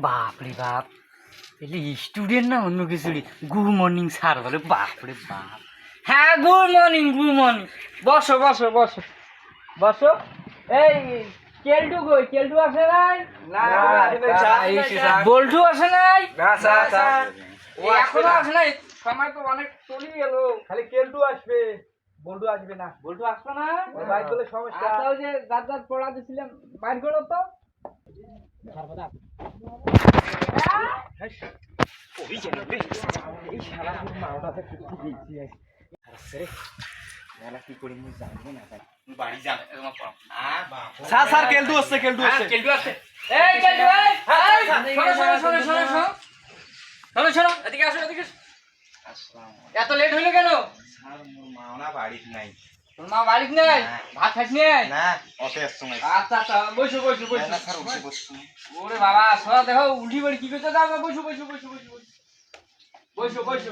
বাপরে বাপ, এলে স্টুডেন্ট না অন্য কিছু? গুড মর্নিং স্যার বলে, বাপরে বাপ। হ্যাঁ, গুড মর্নিং, গুড মর্নিং। বসো বসো বসো বসো। এই কেলটু কই? কেলটু আসে নাই? বল্টু আসে নাই? এখনো আসে নাই? সময় তো অনেক চলে গেল। খালি কেলটু আসবে, বল্টু আসবে না। বল্টু আসবে না? বাইক বলে সমস্যা। আচ্ছা, ওই যে দাঁত দাঁত পড়া দিছিলাম, বাইর করো তো। স্যার কেলটু আসছে, কেলটু আসছে। কেলটু আসছে। এই কেলটু, এই শোনো শোনো শোনো শোনো শোনো শোনো শোনো, এদিকে আসো, এদিকে আসো। এত লেট হইলো কেন? স্যার মোর মা না বাড়িতে নাই। তোর মা বাড়িতে নেই? ভাত খাস নি? না, অফিস সময়। আচ্ছা আচ্ছা, বসো বসো বসো। না স্যার, উঠে বসছি। ওরে বাবা, সোনা দেখো উল্টি বাড়ি কি করতে? যাও বসো বসো বসো বসো বসো বসো।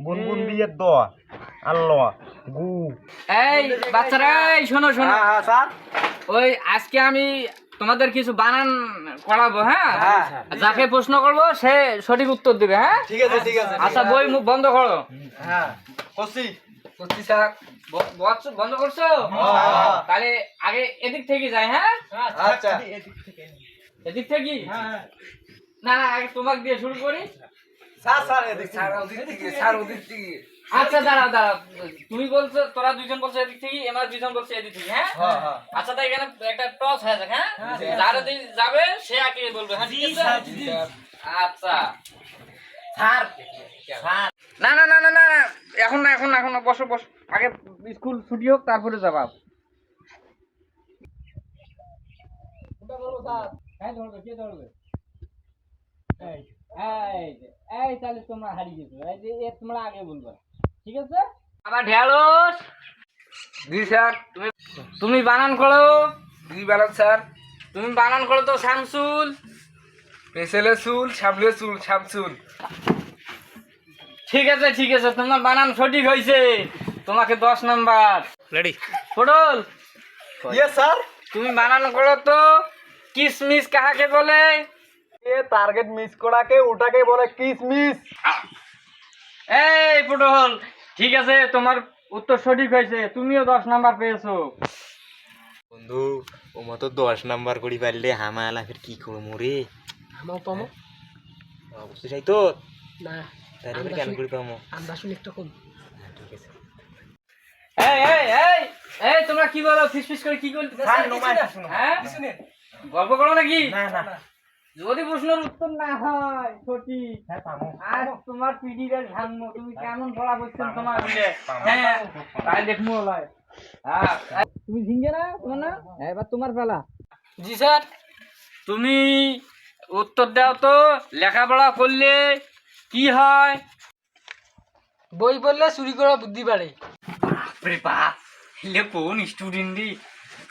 বুনবুন দিয়ে দ আল্লো গু। এই বাচ্চারা, এই শোনো শোনো। স্যার, ওই আজকে আমি তোমাদের কিছু বানান করাবো, হ্যাঁ? যাকে প্রশ্ন করবো সে সঠিক উত্তর দিবে, হ্যাঁ? ঠিক আছে ঠিক আছে। আচ্ছা, বই মুখ বন্ধ করো। হ্যাঁ করছি। স্যার বন্ধ করছো? তাহলে আগে এদিক থেকে যাই, হ্যাঁ? আচ্ছা এদিক থেকে না না, আগে তোমাকে দিয়ে শুরু করি। স্যার স্যার এদিক থেকে, স্যার ওদিক থেকে। আচ্ছা দাঁড়াও দাঁড়াও, তুমি বলছো, তোরা দুইজন বলছো এদিক থেকে, আমরা দুইজন বলছো এদিক থেকে, হ্যাঁ? আচ্ছা, তাই এখানে একটা টস হয়ে যাক, হ্যাঁ? যার এদিক যাবে সে আগে বলবে, হ্যাঁ? ঠিক আছে? আচ্ছা স্যার না না না না না, এখন না, এখন না, এখন না, বসো বসো। আগে স্কুল ছুটি হোক, তারপরে যাবা। এই তাহলে তোমরা হারিয়ে গেছো, এই যে তোমরা আগে বলবা, ঠিক আছে? আবার ঢেঁড়স। জি স্যার। তুমি বানান করো। জি বানান স্যার। তুমি বানান করো তো। শামসুল। পেছলে চুল, সামনে চুল, শামসুল। ঠিক আছে ঠিক আছে, তোমার বানান সঠিক হয়েছে, তোমাকে 10 নাম্বার। রেডি? পটল, ইয়ে স্যার। তুমি বানান করো তো। কিসমিস কাহাকে বলে? এ টার্গেট মিস করাকে ওটাকে বলে কিসমিস। এই পটল, ঠিক আছে, তোমার উত্তর সঠিক হয়েছে, তুমিও 10 নাম্বার পেয়েছো। বন্ধু, ও মতো 10 নাম্বার করি পারলে হামালা ফির কি করবো রে? আমাও পামো অবশ্যই চাই তো না, তাই এবার কেন করি পাবো? আমরা শুনে একটু কম। ঠিক আছে। এই এই এই এই, তোমরা কি বলো? ফিসফিস করে কি বলতে? হ্যাঁ, গল্প করো নাকি? না না যদি প্রশ্নের উত্তর না হয় সঠিক, হ্যাঁ পামো। আর তোমার পিঠিটা ভাঙবো। তুমি কেমন পড়া করছেন তোমার দিলে? হ্যাঁ, তাই দেখবো লয়। হ্যাঁ, তুমি ঝিঙ্গে না, তোমার না? এবার তোমার বেলা। জি স্যার। তুমি উত্তর দাও তো। লেখাপড়া করলে কি হয়? বই পড়লে চুরি করা বুদ্ধি বাড়ে। বাপরে বাপ, এলে কোন স্টুডেন্টই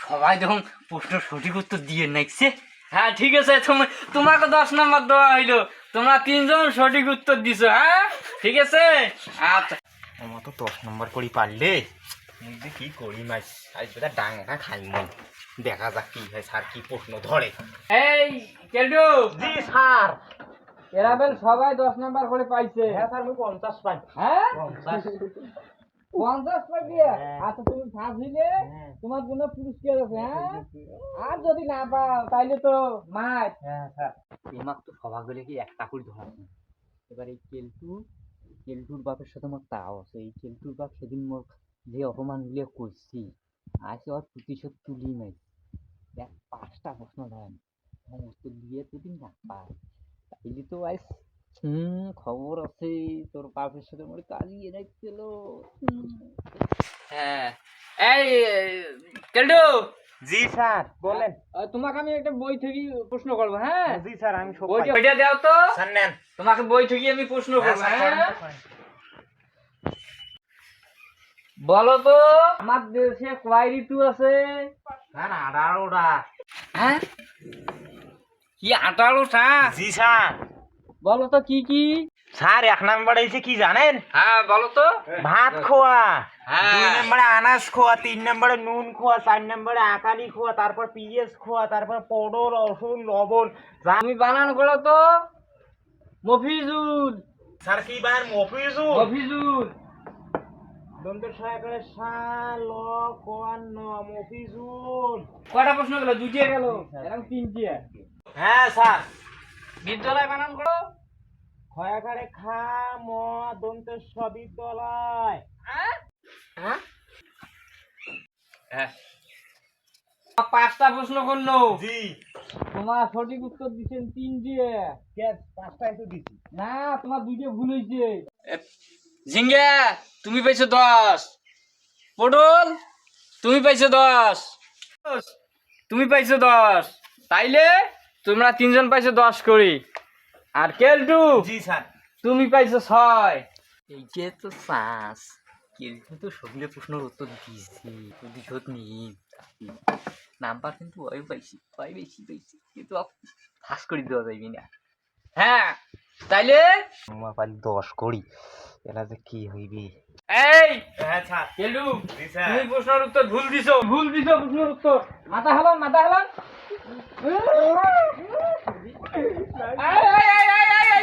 সবাই দেখুন প্রশ্ন সঠিক উত্তর দিয়ে নাইছে। হ্যাঁ ঠিক আছে, তোমাকে 10 নাম্বার দেওয়া হইলো, তোমরা 3 জন সঠিক উত্তর দিছো, হ্যাঁ ঠিক আছে। আচ্ছা, ও মতো 10 নাম্বার করি পারলে মুই কি করি মাস আজ বেটা ডাঙ্গা খাই মই। দেখা যাক কি হয়, স্যার কি প্রশ্ন ধরে। এই কেলটু, জি স্যার। এরা বেল সবাই 10 নাম্বার করে পাইছে। হ্যাঁ স্যার, আমি 50 পাই। হ্যাঁ 50 50 পাই দিয়ে। আচ্ছা, তুমি ফার্স্ট হইলে তোমার জন্য পুরস্কার আছে, হ্যাঁ? আর যদি না পাও তাইলে তো মার। হ্যাঁ স্যার। এমাক তো সবাই বলে কি একটা করে ধরা। এবার এই কেলটুর বাপের সাথে আমার তাও আছে। এই কেলটুর বাপ সেদিন মোর যে অপমান গুলো করছি, আজ ওর প্রতিশোধ তুলি নাই। দেখ, 5টা প্রশ্ন দেন, উত্তর দিয়ে যদি না পাই তাইলে তো আজ খবর আছে, তোর বাপের সাথে মোর কালিয়ে রাখছিল। হ্যাঁ, এই কেলটু। জি স্যার বলেন। তোমাকে আমি একটা বই থেকে প্রশ্ন করবো, হ্যাঁ? জি স্যার, আমি সব বইটা দাও তো। স্যার নেন। তোমাকে বই থেকে আমি প্রশ্ন করবো, হ্যাঁ? বলো তো আমার দেশে কয় ঋতু আছে? স্যার 18টা। হ্যাঁ, কি 18টা? জি স্যার। বলো তো কি কি? স্যার 1 নম্বরে এসে কি জানেন? হ্যাঁ বলো তো। ভাত খোয়া, হ্যাঁ। 2 নম্বরে আনাজ খোয়া, 3 নম্বরে নুন খোয়া, 4 নম্বরে আকালি খোয়া, তারপর পিঁয়াজ খোয়া, তারপর পটল, রসুন, লবণ। তুমি বানান করো তো। মফিজুল। স্যার কি বান মফিজুল? মফিজুল। দন্তের সহায়কারে সা ল কোয়ান ন মফিজুল। কয়টা প্রশ্ন গেল? দুটিয়ে গেল, এরকম তিনটিয়ে। হ্যাঁ স্যার। বিদ্যালয় বানান করো। ক্ষয়াকারে খা ম দন্তের বিদ্যালয়। হ্যাঁ, 5টা প্রশ্ন করলো। জি। তোমার সঠিক উত্তর দিচ্ছেন 3 দিয়ে। কে 5টাই তো দিছি। না, তোমার 2টে ভুল হয়েছে। ঝিঙ্গা তুমি পাইছো 10, পটল তুমি পাইছো 10, তুমি পাইছো 10, তাইলে তোমরা 3জন পাইছো 10 করি। আর কেলটু জি স্যার। তুমি পাইছো 6। এই যে তো 5, কেলটু তো সবগুলো প্রশ্নের উত্তর দিয়েছি, প্রতিশোধ নিই। নাম্বার কিন্তু ওই পাইছি, ওই বেশি পাইছি, কিন্তু ফাঁস করে দেওয়া যাইবি না। হ্যাঁ, তাইলে আমার পালি 10 করি, এলা যে কি হইবে। এই হ্যাঁ স্যার। কেলটু জি স্যার। তুমি প্রশ্নের উত্তর ভুল দিছো, ভুল দিছো প্রশ্নের উত্তর। মাথা হালান, মাথা হালান। এই, এই, এই, এই, এই, এই।